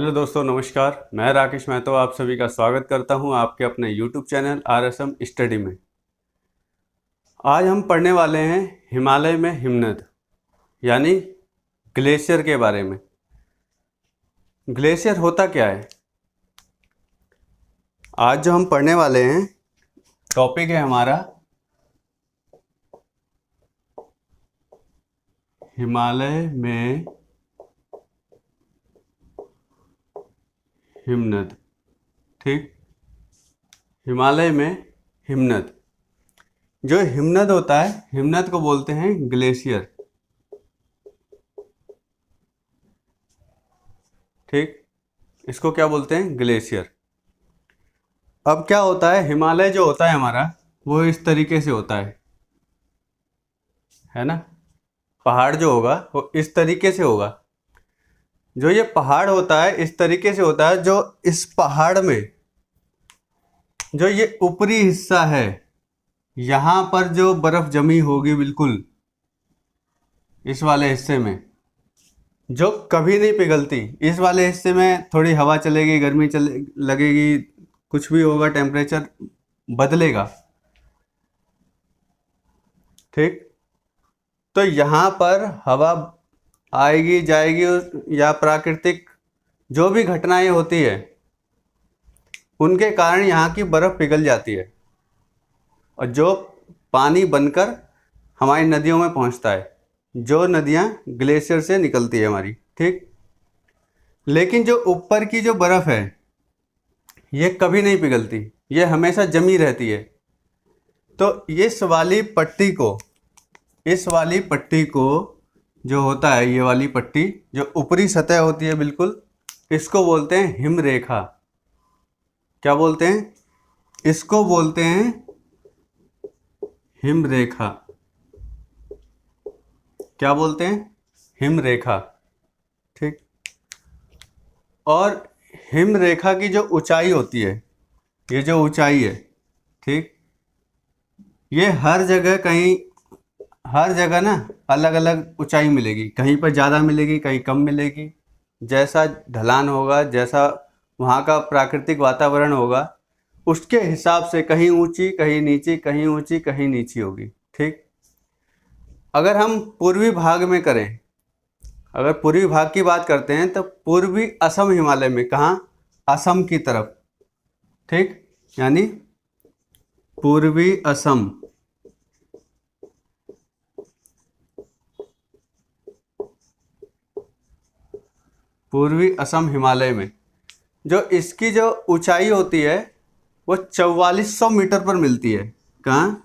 Hello दोस्तों, नमस्कार। मैं राकेश महतो आप सभी का स्वागत करता हूं आपके अपने यूट्यूब चैनल RSM स्टडी में। आज हम पढ़ने वाले हैं हिमालय में हिमनद यानी ग्लेशियर के बारे में। ग्लेशियर होता क्या है? आज जो हम पढ़ने वाले हैं टॉपिक है हमारा हिमालय में हिमनद। ठीक, हिमालय में हिमनद। जो हिमनद होता है, हिमनद को बोलते हैं ग्लेशियर। ठीक, इसको क्या बोलते हैं? ग्लेशियर। अब क्या होता है, हिमालय जो होता है हमारा वो इस तरीके से होता है ना। पहाड़ जो होगा वो इस तरीके से होगा। जो ये पहाड़ होता है इस तरीके से होता है। जो इस पहाड़ में जो ये ऊपरी हिस्सा है, यहाँ पर जो बर्फ जमी होगी बिल्कुल इस वाले हिस्से में, जो कभी नहीं पिघलती। इस वाले हिस्से में थोड़ी हवा चलेगी, गर्मी लगेगी, कुछ भी होगा, टेम्परेचर बदलेगा। ठीक, तो यहाँ पर हवा आएगी जाएगी या प्राकृतिक जो भी घटनाएं होती है उनके कारण यहाँ की बर्फ़ पिघल जाती है और जो पानी बनकर हमारी नदियों में पहुँचता है, जो नदियाँ ग्लेशियर से निकलती है हमारी। ठीक, लेकिन जो ऊपर की जो बर्फ़ है ये कभी नहीं पिघलती, ये हमेशा जमी रहती है। तो इस वाली पट्टी को जो होता है, ये वाली पट्टी जो ऊपरी सतह होती है बिल्कुल, इसको बोलते हैं हिम रेखा। क्या बोलते हैं? इसको बोलते हैं हिम रेखा। क्या बोलते हैं? हिम रेखा। ठीक, और हिम रेखा की जो ऊंचाई होती है, ये जो ऊंचाई है, ठीक, ये हर जगह ना अलग अलग ऊंचाई मिलेगी। कहीं पर ज़्यादा मिलेगी, कहीं कम मिलेगी। जैसा ढलान होगा, जैसा वहाँ का प्राकृतिक वातावरण होगा, उसके हिसाब से कहीं ऊंची, कहीं नीची, कहीं ऊंची, कहीं नीची होगी। ठीक, अगर हम पूर्वी भाग में करें, अगर पूर्वी भाग की बात करते हैं तो पूर्वी असम हिमालय में, कहाँ? असम की तरफ। ठीक, यानी पूर्वी असम, पूर्वी असम हिमालय में जो इसकी जो ऊंचाई होती है वो 4400 मीटर पर मिलती है। कहाँ?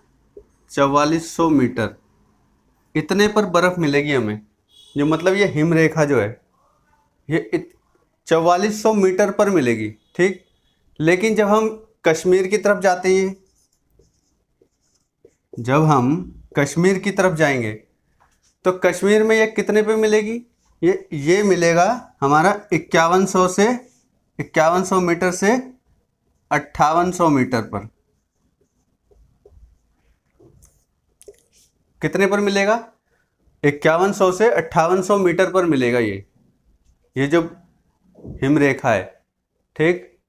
4400 मीटर। इतने पर बर्फ़ मिलेगी हमें। जो मतलब ये हिम रेखा जो है ये 4400 मीटर पर मिलेगी। ठीक, लेकिन जब हम कश्मीर की तरफ जाते हैं, जब हम कश्मीर की तरफ जाएंगे तो कश्मीर में ये कितने पे मिलेगी? ये मिलेगा हमारा 5100 मीटर से 5800 मीटर पर। कितने पर मिलेगा? 5100 से 5800 मीटर पर मिलेगा ये जो हिम रेखा है। ठीक,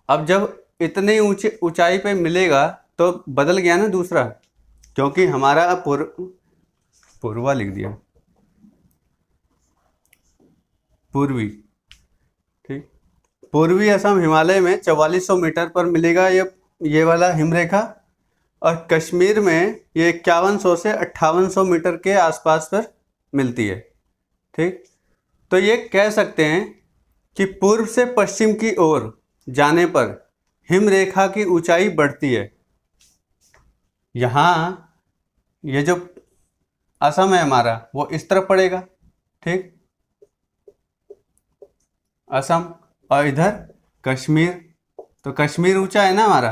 अब जब इतनी ऊंचाई पे मिलेगा तो बदल गया ना दूसरा, क्योंकि हमारा पूर्वा लिख दिया, पूर्वी। ठीक, पूर्वी असम हिमालय में 4400 मीटर पर मिलेगा ये वाला हिम रेखा, और कश्मीर में ये 5100 से 5800 मीटर के आसपास पर मिलती है। ठीक, तो ये कह सकते हैं कि पूर्व से पश्चिम की ओर जाने पर हिम रेखा की ऊंचाई बढ़ती है। यहाँ ये जो असम है हमारा वो इस तरफ पड़ेगा। ठीक, असम, और इधर कश्मीर। तो कश्मीर ऊंचा है ना हमारा,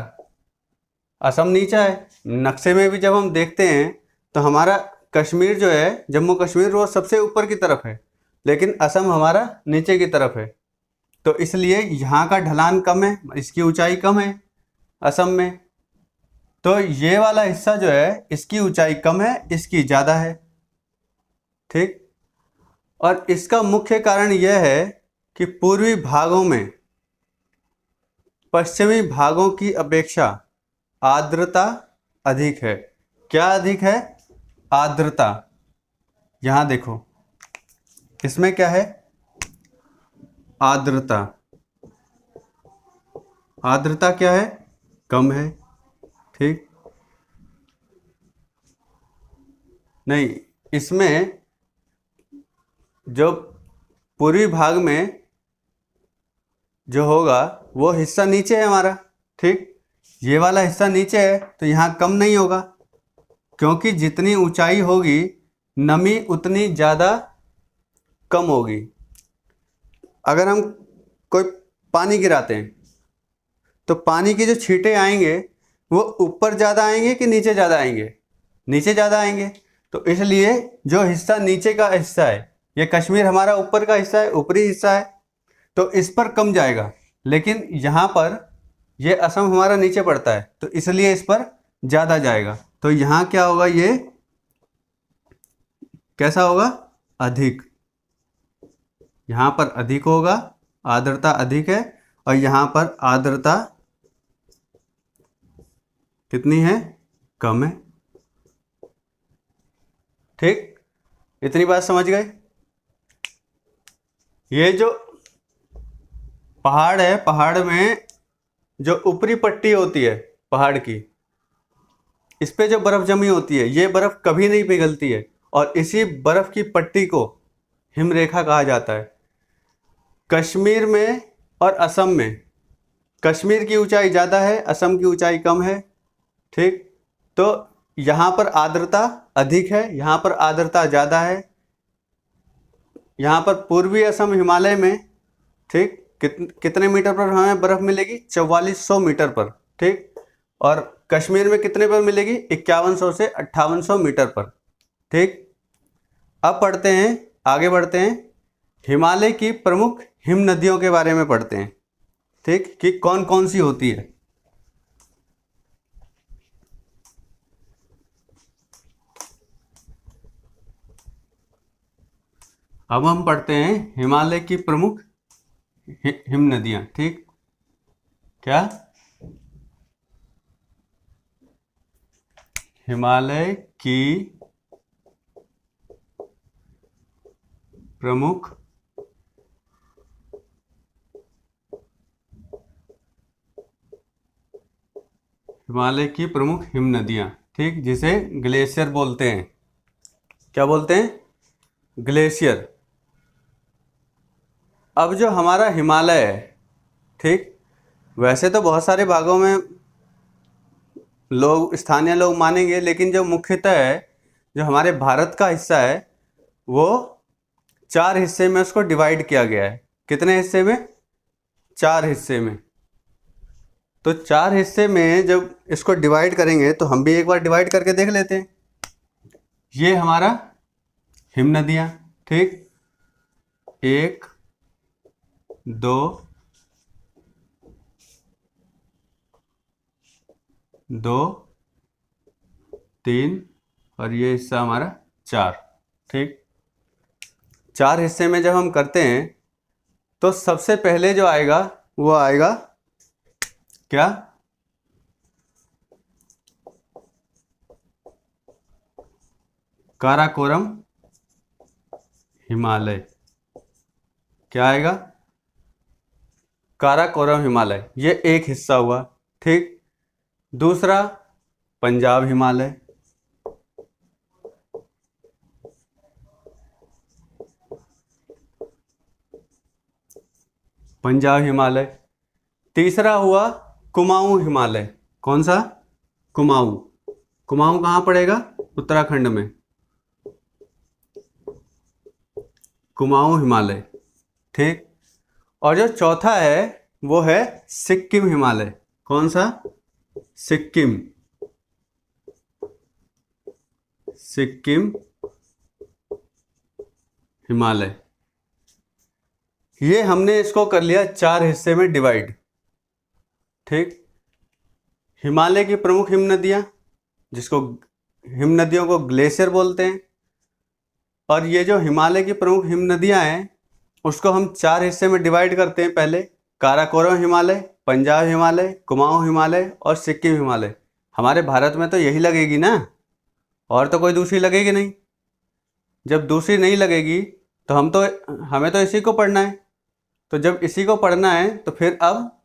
असम नीचा है। नक्शे में भी जब हम देखते हैं तो हमारा कश्मीर जो है, जम्मू कश्मीर, वो सबसे ऊपर की तरफ है, लेकिन असम हमारा नीचे की तरफ है। तो इसलिए यहाँ का ढलान कम है, इसकी ऊंचाई कम है असम में। तो ये वाला हिस्सा जो है इसकी ऊंचाई कम है, इसकी ज़्यादा है। ठीक, और इसका मुख्य कारण यह है कि पूर्वी भागों में पश्चिमी भागों की अपेक्षा आर्द्रता अधिक है। क्या अधिक है? आर्द्रता। यहां देखो, इसमें क्या है? आर्द्रता। आर्द्रता क्या है? कम है। ठीक, नहीं, इसमें जो पूर्वी भाग में जो होगा वो हिस्सा नीचे है हमारा। ठीक, ये वाला हिस्सा नीचे है तो यहाँ कम नहीं होगा, क्योंकि जितनी ऊंचाई होगी नमी उतनी ज़्यादा कम होगी। अगर हम कोई पानी गिराते हैं तो पानी के जो छींटे आएंगे वो ऊपर ज़्यादा आएंगे कि नीचे ज़्यादा आएंगे? नीचे ज़्यादा आएंगे। तो इसलिए जो हिस्सा नीचे का हिस्सा है, ये कश्मीर हमारा ऊपर का हिस्सा है, ऊपरी हिस्सा है, तो इस पर कम जाएगा। लेकिन यहाँ पर ये असम हमारा नीचे पड़ता है तो इसलिए इस पर ज़्यादा जाएगा। तो यहाँ क्या होगा? ये कैसा होगा? अधिक। यहाँ पर अधिक होगा, आर्द्रता अधिक है, और यहाँ पर आर्द्रता कितनी है? कम है। ठीक, इतनी बात समझ गए? ये जो पहाड़ है, पहाड़ में जो ऊपरी पट्टी होती है पहाड़ की, इस पे जो बर्फ जमी होती है, ये बर्फ कभी नहीं पिघलती है, और इसी बर्फ की पट्टी को हिमरेखा कहा जाता है। कश्मीर में और असम में कश्मीर की ऊंचाई ज़्यादा है, असम की ऊंचाई कम है। ठीक, तो यहाँ पर आर्द्रता अधिक है, यहाँ पर आर्द्रता ज़्यादा है। यहाँ पर पूर्वी असम हिमालय में, ठीक, कितने मीटर पर हमें बर्फ़ मिलेगी? 4400 मीटर पर। ठीक, और कश्मीर में कितने पर मिलेगी? 5100 से 5800 मीटर पर। ठीक, अब पढ़ते हैं, आगे बढ़ते हैं, हिमालय की प्रमुख हिम नदियों के बारे में पढ़ते हैं। ठीक, कि कौन कौन सी होती है। अब हम पढ़ते हैं हिमालय की प्रमुख हिम नदियां। ठीक, क्या? हिमालय की प्रमुख हिमालय की प्रमुख हिम नदियां। ठीक, जिसे ग्लेशियर बोलते हैं। क्या बोलते हैं? ग्लेशियर। अब जो हमारा हिमालय है, ठीक, वैसे तो बहुत सारे भागों में लोग, स्थानीय लोग मानेंगे, लेकिन जो मुख्यतः है, जो हमारे भारत का हिस्सा है, वो 4 हिस्से में उसको डिवाइड किया गया है। कितने हिस्से में? 4 हिस्से में। तो 4 हिस्से में जब इसको डिवाइड करेंगे तो हम भी एक बार डिवाइड करके देख लेते हैं। ये हमारा हिम नदियाँ। ठीक, 1 2 2 3 और ये हिस्सा हमारा 4। ठीक, 4 हिस्से में जब हम करते हैं तो सबसे पहले जो आएगा वो आएगा क्या? काराकोरम हिमालय। क्या आएगा? काराकोरम हिमालय। ये एक हिस्सा हुआ। ठीक, दूसरा पंजाब हिमालय। पंजाब हिमालय। तीसरा हुआ कुमाऊं हिमालय। कौन सा? कुमाऊं। कुमाऊं कहाँ पड़ेगा? उत्तराखंड में। कुमाऊं हिमालय। ठीक, और जो चौथा है वो है सिक्किम हिमालय। कौन सा? सिक्किम। सिक्किम हिमालय। ये हमने इसको कर लिया 4 हिस्से में डिवाइड। ठीक, हिमालय की प्रमुख हिम नदियाँ, जिसको हिम नदियों को ग्लेशियर बोलते हैं, और ये जो हिमालय की प्रमुख हिम नदियाँ हैं उसको हम 4 हिस्से में डिवाइड करते हैं। पहले काराकोरम हिमालय, पंजाब हिमालय, कुमाऊं हिमालय और सिक्किम हिमालय। हमारे भारत में तो यही लगेगी ना, और तो कोई दूसरी लगेगी नहीं। जब दूसरी नहीं लगेगी तो हमें तो इसी को पढ़ना है। तो जब इसी को पढ़ना है तो फिर अब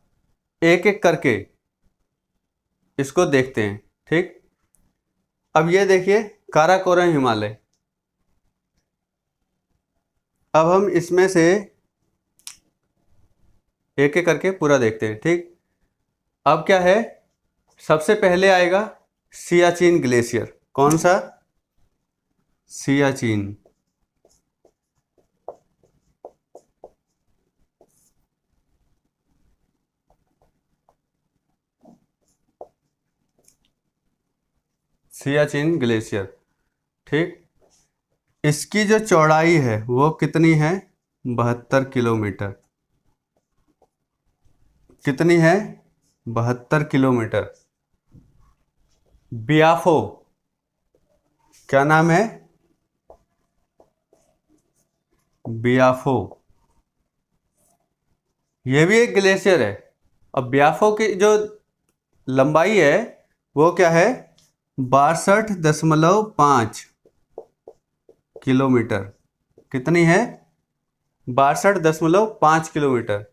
एक एक करके इसको देखते हैं। ठीक, अब ये देखिए काराकोरम हिमालय। अब हम इसमें से एक एक करके पूरा देखते हैं। ठीक, अब क्या है, सबसे पहले आएगा सियाचिन ग्लेशियर। कौन सा? सियाचिन। सियाचिन ग्लेशियर। ठीक, इसकी जो चौड़ाई है वो कितनी है? 72 किलोमीटर। कितनी है? 72 किलोमीटर। बियाफो, क्या नाम है? बियाफो, ये भी एक ग्लेशियर है। अब बियाफो की जो लंबाई है वो क्या है? 62.5 किलोमीटर। कितनी है? 62.5 किलोमीटर।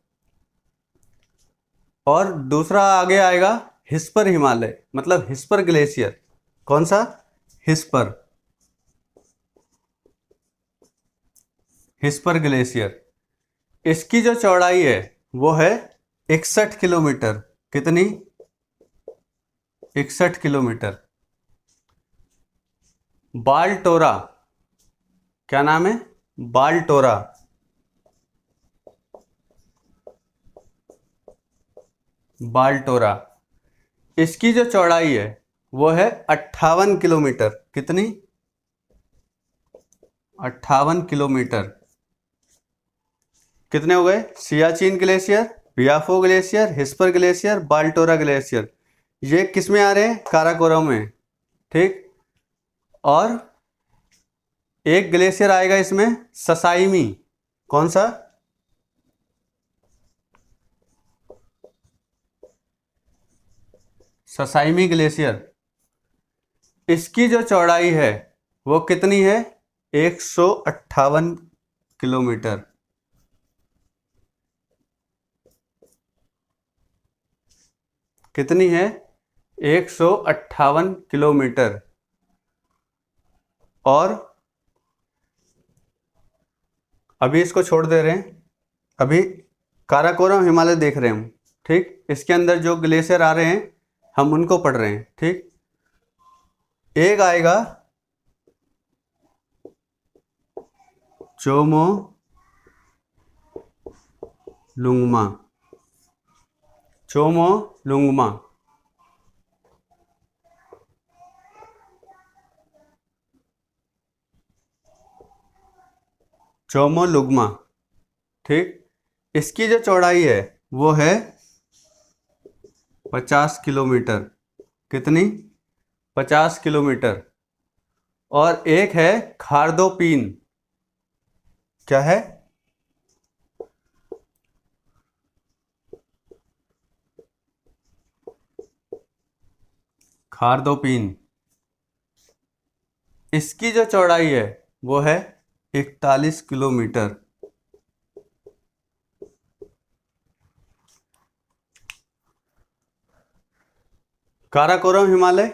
और दूसरा आगे आएगा हिस्पर हिमालय, मतलब हिस्पर ग्लेशियर। कौन सा? हिस्पर। हिस्पर ग्लेशियर, इसकी जो चौड़ाई है वो है 61 किलोमीटर। कितनी? 61 किलोमीटर। बालटोरा, क्या नाम है? बालटोरा। बालटोरा, इसकी जो चौड़ाई है वो है 58 किलोमीटर। कितनी? 58 किलोमीटर। कितने हो गए? Siachen glacier, Biafo glacier, Hispar glacier, Baltoro glacier. ये किस में आ रहे हैं? काराकोरम में। ठीक, और एक ग्लेशियर आएगा इसमें ससाइमी। कौन सा? ससाइमी ग्लेशियर। इसकी जो चौड़ाई है वो कितनी है? 158 किलोमीटर। कितनी है? 158 किलोमीटर। और अभी इसको छोड़ दे रहे हैं, अभी काराकोरम हिमालय देख रहे हैं हम। ठीक, इसके अंदर जो ग्लेशियर आ रहे हैं हम उनको पढ़ रहे हैं। ठीक, एक आएगा चोमो लुंगमा। चोमो लुंगमा, चोमो लुंगमा। ठीक, इसकी जो चौड़ाई है वो है 50 किलोमीटर। कितनी? 50 किलोमीटर। और एक है खारदोपीन। क्या है? खारदोपीन, इसकी जो चौड़ाई है वो है 41 किलोमीटर। काराकोरम हिमालय,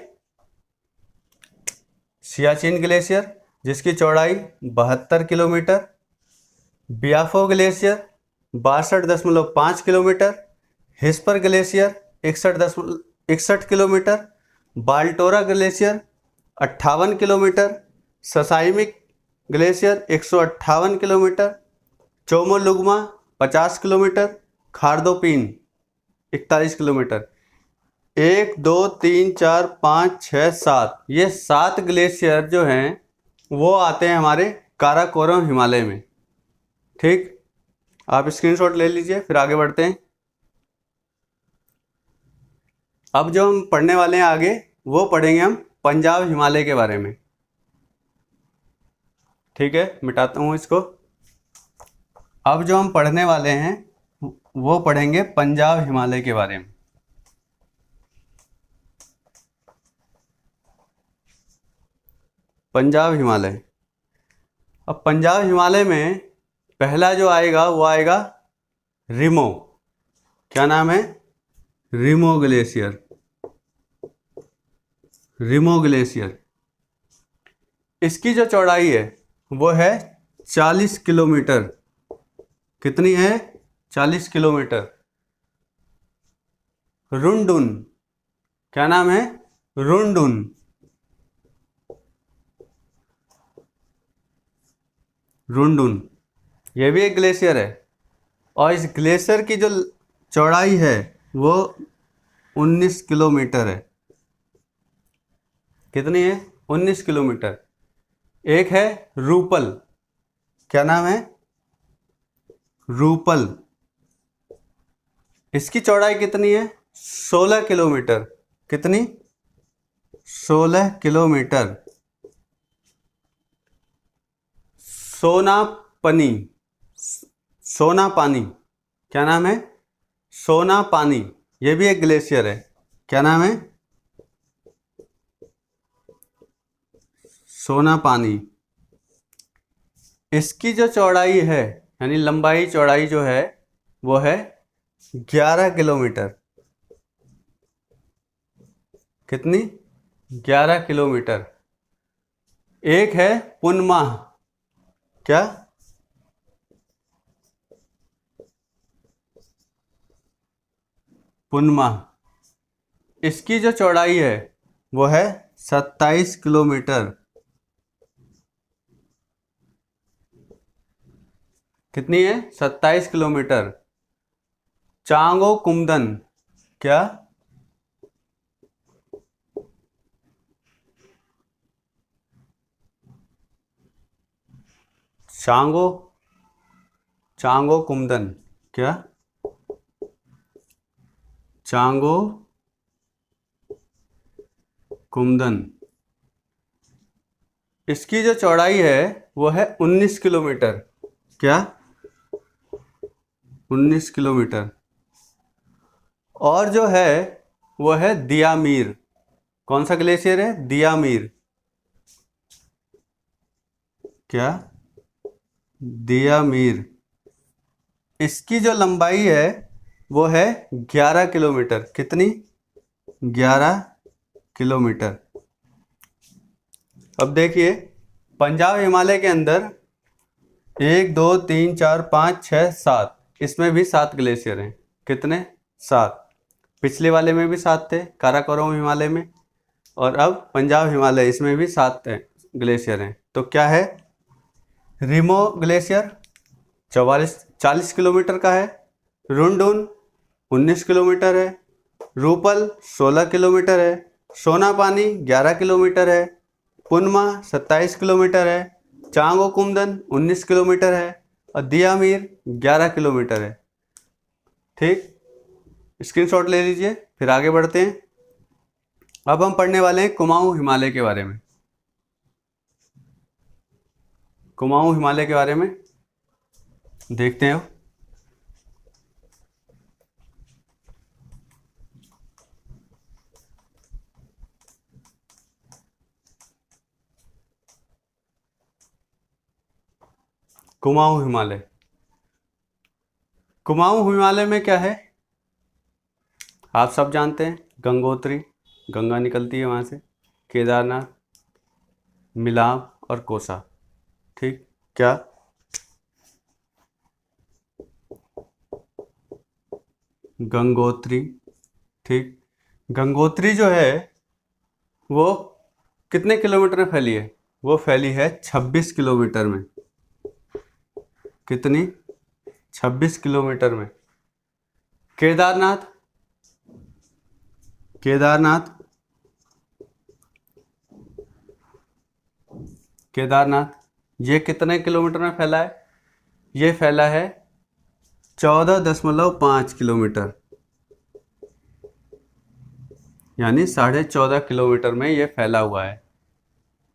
सियाचिन ग्लेशियर जिसकी चौड़ाई 72 kilometre, Biafo glacier 62.5 kilometre, Hispar glacier 61 kilometre, Baltoro glacier 58 kilometre, ससाइमिक glacier 158 kilometre, Chogolungma 50 kilometre, Khurdopin 41 kilometre. 1 2 3 4 5 6 7, ये 7 ग्लेशियर जो हैं वो आते हैं हमारे काराकोरम हिमालय में। ठीक, आप स्क्रीनशॉट ले लीजिए, फिर आगे बढ़ते हैं। अब जो हम पढ़ने वाले हैं आगे वो पढ़ेंगे हम पंजाब हिमालय के बारे में। ठीक है, मिटाता हूँ इसको। अब जो हम पढ़ने वाले हैं वो पढ़ेंगे पंजाब हिमालय के बारे में। पंजाब हिमालय। अब पंजाब हिमालय में पहला जो आएगा वो आएगा रिमो। क्या नाम है? रिमो ग्लेशियर। रिमो ग्लेशियर। इसकी जो चौड़ाई है वो है 40 किलोमीटर। कितनी है? 40 किलोमीटर। रुंडुन। क्या नाम है? रुंडुन। रुंडुन ये भी एक ग्लेशियर है और इस ग्लेशियर की जो चौड़ाई है वो 19 किलोमीटर है। कितनी है? 19 किलोमीटर। एक है रूपल। क्या नाम है? रूपल। इसकी चौड़ाई कितनी है? 16 किलोमीटर। कितनी? 16 किलोमीटर। सोनापनी। सोनापानी। क्या नाम है? सोनापानी। ये भी एक ग्लेशियर है। क्या नाम है? सोनापानी। इसकी जो चौड़ाई है यानी लंबाई चौड़ाई जो है वो है 11 किलोमीटर। कितनी? 11 किलोमीटर। एक है पुनमा। क्या? पुनमा। इसकी जो चौड़ाई है वो है 27 किलोमीटर। कितनी है? 27 किलोमीटर। चांगो कुमदन। क्या? चांगो। चांगो कुमदन। क्या? चांगो कुमदन। इसकी जो चौड़ाई है वो है 19 किलोमीटर। क्या? 19 किलोमीटर। और जो है वो है दियामीर। कौन सा ग्लेशियर है? दियामीर। क्या? दियामीर। इसकी जो लंबाई है वो है 11 किलोमीटर। कितनी? 11 किलोमीटर। अब देखिए पंजाब हिमालय के अंदर 1 2 3 4 5 6 7, इसमें भी 7 ग्लेशियर हैं। कितने? 7। पिछले वाले में भी 7 थे, काराकोरम हिमालय में, और अब पंजाब हिमालय इसमें भी 7 ग्लेशियर हैं। तो क्या है? रिमो ग्लेशियर 40 किलोमीटर का है। रुंडुन 19 किलोमीटर है। रूपल 16 किलोमीटर है। सोनापानी 11 किलोमीटर है। पुनमा 27 किलोमीटर है। चांगो कुमदन 19 किलोमीटर है और दियामीर 11 किलोमीटर है। ठीक, स्क्रीनशॉट ले लीजिए। फिर आगे बढ़ते हैं। अब हम पढ़ने वाले हैं कुमाऊं हिमालय के बारे में। कुमाऊं हिमालय के बारे में देखते हैं। कुमाऊं हिमालय। कुमाऊं हिमालय में क्या है आप सब जानते हैं। गंगोत्री, गंगा निकलती है वहाँ से, केदारनाथ, मिलाप और कोसा। ठीक, क्या? गंगोत्री। ठीक, गंगोत्री जो है वो कितने किलोमीटर में फैली है? वो फैली है 26 किलोमीटर में। कितनी? 26 किलोमीटर में। केदारनाथ। केदारनाथ। केदारनाथ ये कितने किलोमीटर में फैला है? ये फैला है 14.5 किलोमीटर, यानी 14.5 किलोमीटर में ये फैला हुआ है।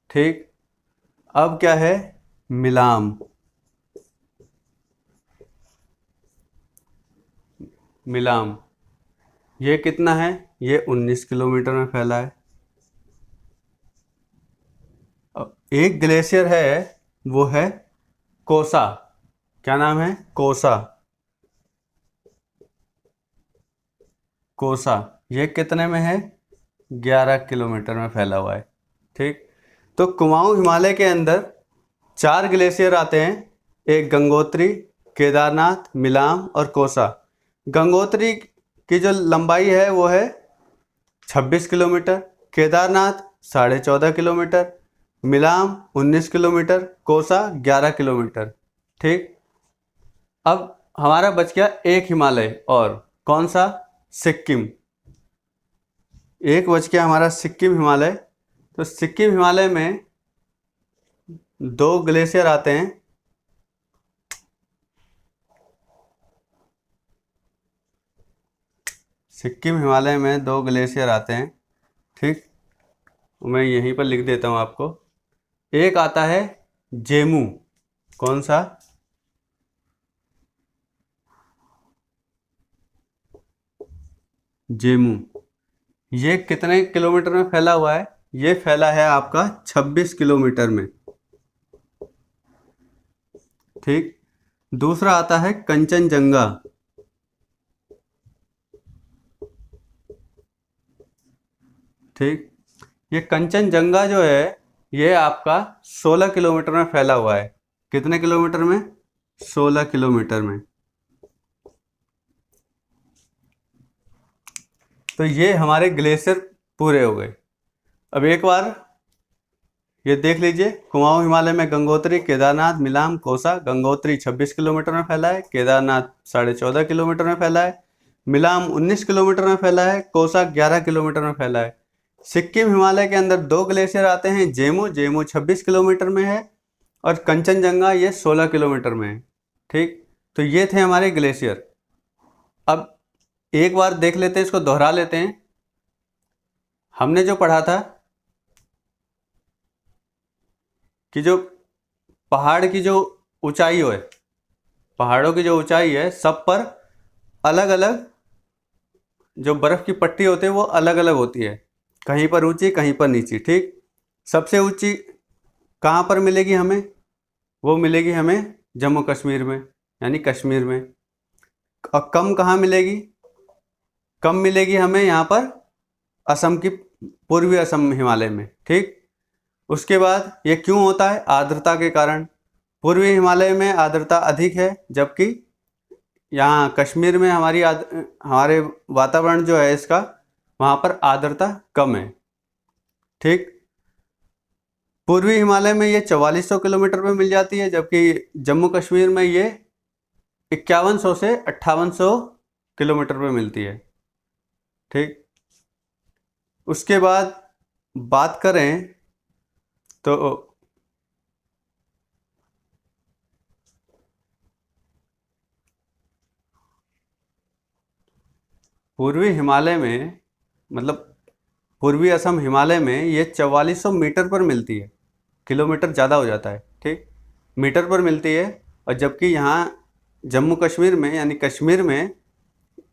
ठीक, अब क्या है? मिलाम। मिलाम, ये कितना है? ये 19 किलोमीटर में फैला है। अब एक ग्लेशियर है, वो है कोसा। क्या नाम है? कोसा। कोसा, ये कितने में है? 11 किलोमीटर में फैला हुआ है। ठीक। तो कुमाऊं हिमालय के अंदर 4 ग्लेशियर आते हैं, एक गंगोत्री, केदारनाथ, मिलाम और कोसा। गंगोत्री की जो लंबाई है वो है 26 kilometre, Kedarnath 14.5 kilometre, Milam 19 kilometre, कोसा 11 किलोमीटर। ठीक। अब हमारा बच गया एक हिमालय, और कौन सा? सिक्किम। एक बच गया हमारा सिक्किम हिमालय। तो सिक्किम हिमालय में 2 ग्लेशियर आते हैं, सिक्किम हिमालय में 2 ग्लेशियर आते हैं। ठीक। मैं यहीं पर लिख देता हूँ आपको। एक आता है जेमू। कौन सा? जेमू। ये कितने किलोमीटर में फैला हुआ है? ये फैला है आपका 26 किलोमीटर में। ठीक। दूसरा आता है कंचनजंगा। ठीक। ये कंचनजंगा जो है, ये आपका 16 किलोमीटर में फैला हुआ है। कितने किलोमीटर में? 16 किलोमीटर में। तो ये हमारे ग्लेशियर पूरे हो गए। अब एक बार ये देख लीजिए, कुमाऊं हिमालय में गंगोत्री, केदारनाथ, मिलाम, कोसा। गंगोत्री 26 किलोमीटर में फैला है, केदारनाथ 14.5 किलोमीटर में फैला है, मिलाम 19 किलोमीटर में फैला है, कोसा 11 किलोमीटर में फैला है। सिक्किम हिमालय के अंदर 2 ग्लेशियर आते हैं, जेमू। जेमू 26 किलोमीटर में है, और कंचनजंगा ये 16 किलोमीटर में है। ठीक। तो ये थे हमारे ग्लेशियर। अब एक बार देख लेते हैं, इसको दोहरा लेते हैं। हमने जो पढ़ा था कि जो पहाड़ की जो ऊंचाई है, पहाड़ों की जो ऊंचाई है, सब पर अलग अलग जो बर्फ की पट्टी होती है वो अलग अलग होती है, कहीं पर ऊंची, कहीं पर नीची। ठीक। सबसे ऊंची कहाँ पर मिलेगी हमें? वो मिलेगी हमें जम्मू कश्मीर में, यानी कश्मीर में। और कम कहाँ मिलेगी? कम मिलेगी हमें यहाँ पर असम की, पूर्वी असम हिमालय में। ठीक। उसके बाद ये क्यों होता है? आर्द्रता के कारण। पूर्वी हिमालय में आर्द्रता अधिक है, जबकि यहाँ कश्मीर में हमारे वातावरण जो है इसका, वहाँ पर आर्द्रता कम है। ठीक। पूर्वी हिमालय में ये 4400 किलोमीटर में मिल जाती है, जबकि जम्मू कश्मीर में ये 5100 से 5800 किलोमीटर पे मिलती है। ठीक। उसके बाद बात करें तो पूर्वी हिमालय में, मतलब पूर्वी असम हिमालय में ये 4400 मीटर पर मिलती है। किलोमीटर ज़्यादा हो जाता है। ठीक। मीटर पर मिलती है। और जबकि यहाँ जम्मू कश्मीर में, यानी कश्मीर में,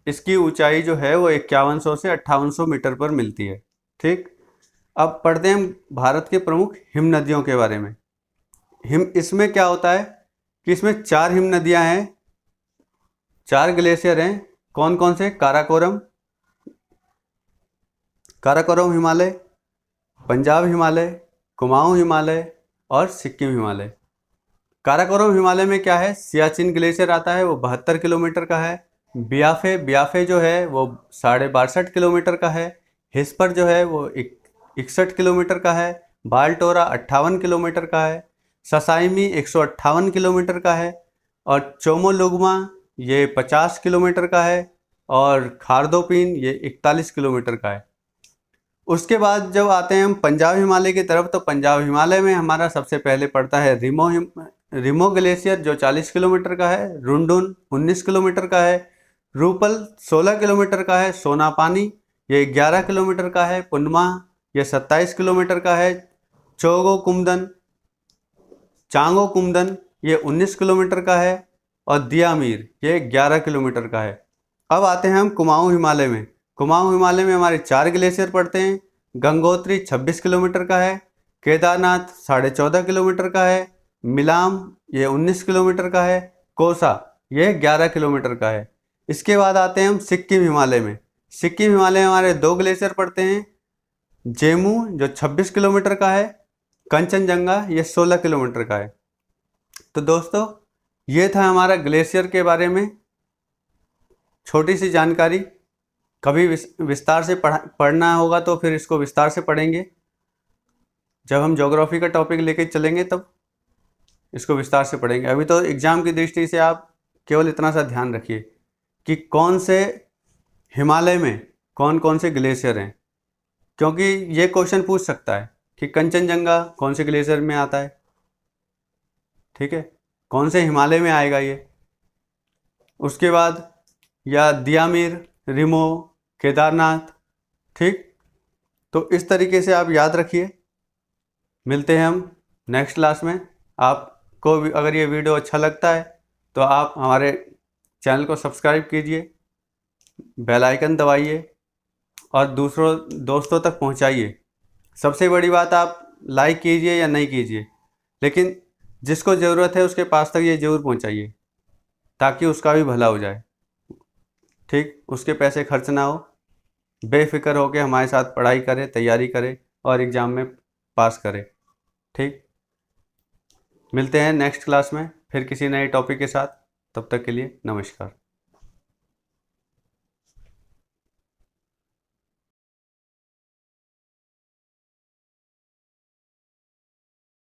इसकी ऊंचाई जो है वो 5100 से 5800 मीटर पर मिलती है। ठीक। अब पढ़ते हैं हम भारत के प्रमुख हिम नदियों के बारे में। इसमें क्या होता है कि इसमें 4 हिम नदियाँ हैं, 4 ग्लेशियर हैं। कौन कौन से? काराकोरम, काराकोरम हिमालय, पंजाब हिमालय, कुमाऊं हिमालय और सिक्किम हिमालय। काराकोरम हिमालय में क्या है? सियाचिन ग्लेशियर आता है, वो 72 किलोमीटर का है। बियाफे बियाफे जो है वो 62.5 किलोमीटर का है। हिस्पर जो है वो 61 किलोमीटर का है। बालटोरा 58 किलोमीटर का है। ससाइमी 158 किलोमीटर का है। और चोमोलुगमा ये 50 किलोमीटर का है। और खारदोपिन ये 41 किलोमीटर का है। उसके बाद जब आते हैं हम पंजाब हिमालय की तरफ, तो पंजाब हिमालय में हमारा सबसे पहले पड़ता है रिमो ग्लेशियर, जो 40 किलोमीटर का है। रुंडुन 19 किलोमीटर का है। रूपल 16 किलोमीटर का है। सोनापानी ये 11 किलोमीटर का है। पुनमा ये 27 किलोमीटर का है। चांगो कुमदन ये 19 किलोमीटर का है। और दियामीर ये 11 किलोमीटर का है। अब आते हैं हम कुमाऊं हिमालय में। कुमाऊं हिमालय में हमारे 4 ग्लेशियर पड़ते हैं। गंगोत्री 26 किलोमीटर का है, केदारनाथ 14.5 किलोमीटर का है, मिलाम ये 19 किलोमीटर का है, कोसा ये 11 किलोमीटर का है। इसके बाद आते हैं हम सिक्किम हिमालय में। सिक्किम हिमालय में हमारे 2 ग्लेशियर पड़ते हैं, जेमू जो 26 किलोमीटर का है, कंचनजंगा ये 16 किलोमीटर का है। तो दोस्तों ये था हमारा ग्लेशियर के बारे में छोटी सी जानकारी। कभी विस्तार से पढ़ना होगा तो फिर इसको विस्तार से पढ़ेंगे। जब हम ज्योग्राफी का टॉपिक लेके चलेंगे तब इसको विस्तार से पढ़ेंगे। अभी तो एग्जाम की दृष्टि से आप केवल इतना सा ध्यान रखिए कि कौन से हिमालय में कौन कौन से ग्लेशियर हैं, क्योंकि ये क्वेश्चन पूछ सकता है कि कंचनजंगा कौन से ग्लेशियर में आता है, ठीक है, कौन से हिमालय में आएगा ये। उसके बाद या दियामिर, रिमो, केदारनाथ, ठीक। तो इस तरीके से आप याद रखिए। मिलते हैं हम नेक्स्ट क्लास में। आपको अगर ये वीडियो अच्छा लगता है तो आप हमारे चैनल को सब्सक्राइब कीजिए, बेल आइकन दबाइए और दूसरों दोस्तों तक पहुंचाइए। सबसे बड़ी बात, आप लाइक कीजिए या नहीं कीजिए, लेकिन जिसको ज़रूरत है उसके पास तक ये ज़रूर पहुंचाइए ताकि उसका भी भला हो जाए, ठीक। उसके पैसे खर्च ना हो, बेफिक्र होकर हमारे साथ पढ़ाई करे, तैयारी करे और एग्ज़ाम में पास करे, ठीक। मिलते हैं नेक्स्ट क्लास में फिर किसी नए टॉपिक के साथ। तब तक के लिए नमस्कार।